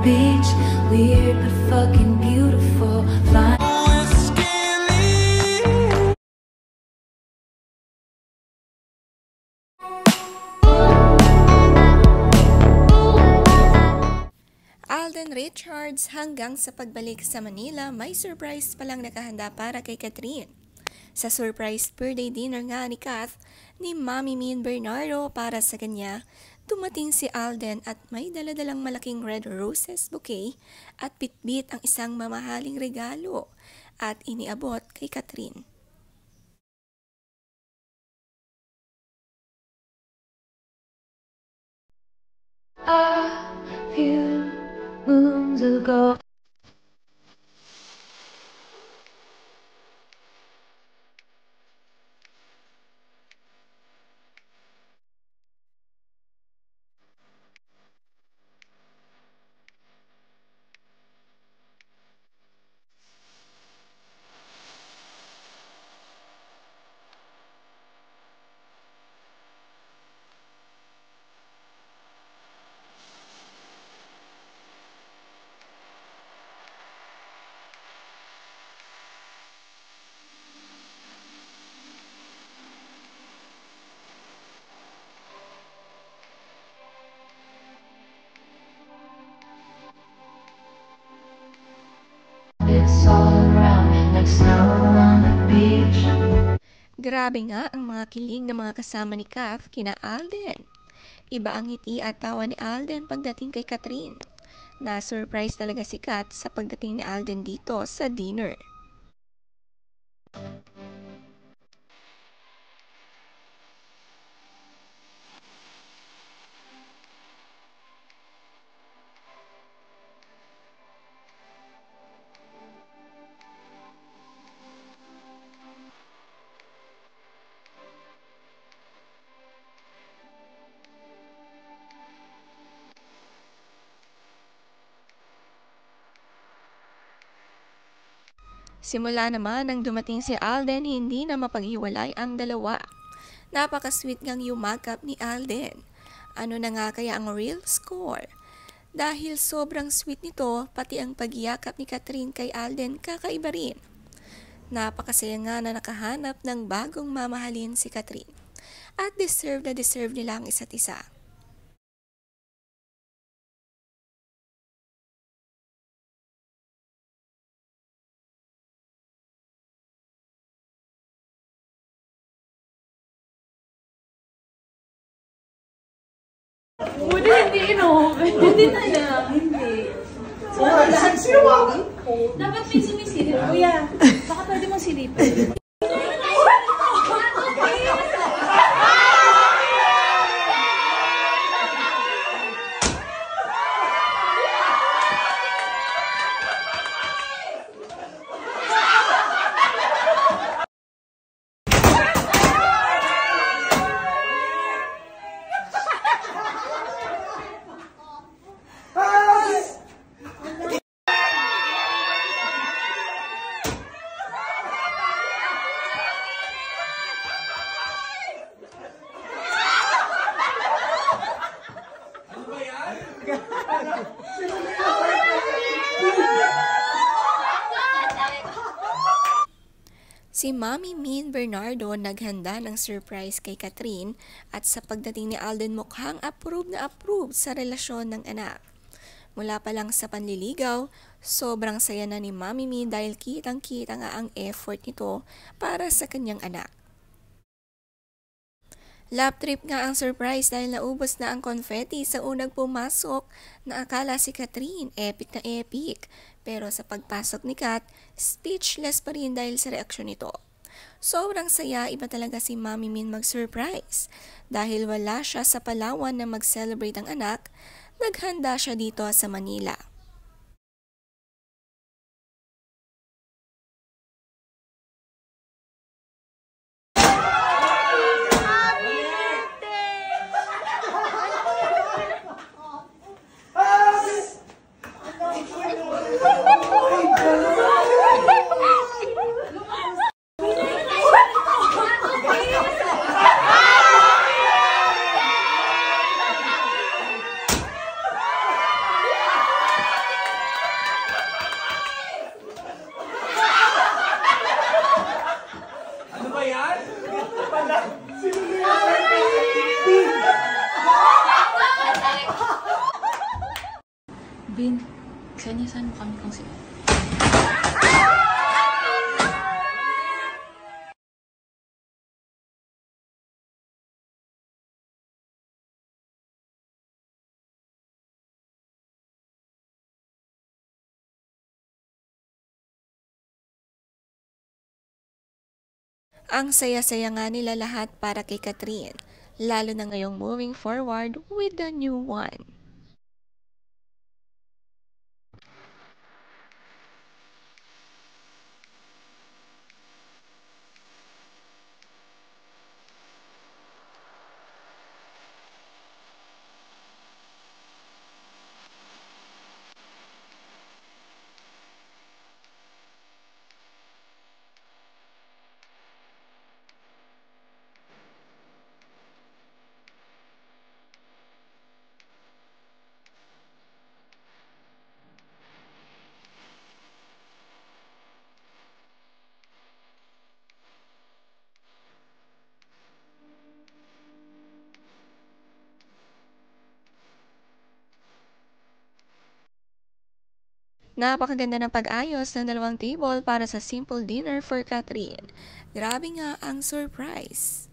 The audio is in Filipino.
beach, weird but fucking beautiful. Flying Alden Richards, hanggang sa pagbalik sa Manila, may surprise palang nakahanda para kay Catherine. Sa surprise birthday dinner nga ni Kath, ni Mami Min Bernardo para sa kanya, dumating si Alden at may daladalang malaking red roses bouquet at bitbit ang isang mamahaling regalo at iniabot kay Catherine. a few moons ago. It's all around like snow on the beach. Grabe nga ang mga kilig ng mga kasama ni Kath kina Alden. Iba ang ngiti at tawa ni Alden pagdating kay Catherine. Na-surprise talaga si Kath sa pagdating ni Alden dito sa dinner. Simula naman nang dumating si Alden, hindi na mapaghiwalay ang dalawa. Napaka-sweet ngang yumakap ni Alden. Ano na nga kaya ang real score? Dahil sobrang sweet nito, pati ang pagyakap ni Catherine kay Alden kakaiba rin. Napakasaya nga na nakahanap ng bagong mamahalin si Catherine. At deserve na deserve nila ang isa't isa. Buti hindi inom. Hindi na lang. Hindi. Sino wawag? Dapat may sumisilip. Kuya, baka pwede mong silipin. Si Mami Min Bernardo naghanda ng surprise kay Catherine at sa pagdating ni Alden mukhang approve na approve sa relasyon ng anak. Mula pa lang sa panliligaw, sobrang saya na ni Mami Min dahil kitang-kita nga ang effort nito para sa kanyang anak. Lap trip nga ang surprise dahil naubos na ang confetti sa unang pumasok na akala si Catherine epic na epic. Pero sa pagpasok ni Kat, speechless pa rin dahil sa reaksyon nito. Sobrang saya, iba talaga si Mami Min mag-surprise. Dahil wala siya sa Palawan na mag-celebrate ang anak, naghanda siya dito sa Manila. Bin, saan mo kami kung sila. Ang saya-saya nga nila lahat para kay Catherine, lalo na ngayong moving forward with the new one. Napakaganda ng pag-ayos ng dalawang table para sa simple dinner for Catherine. Grabe nga ang surprise.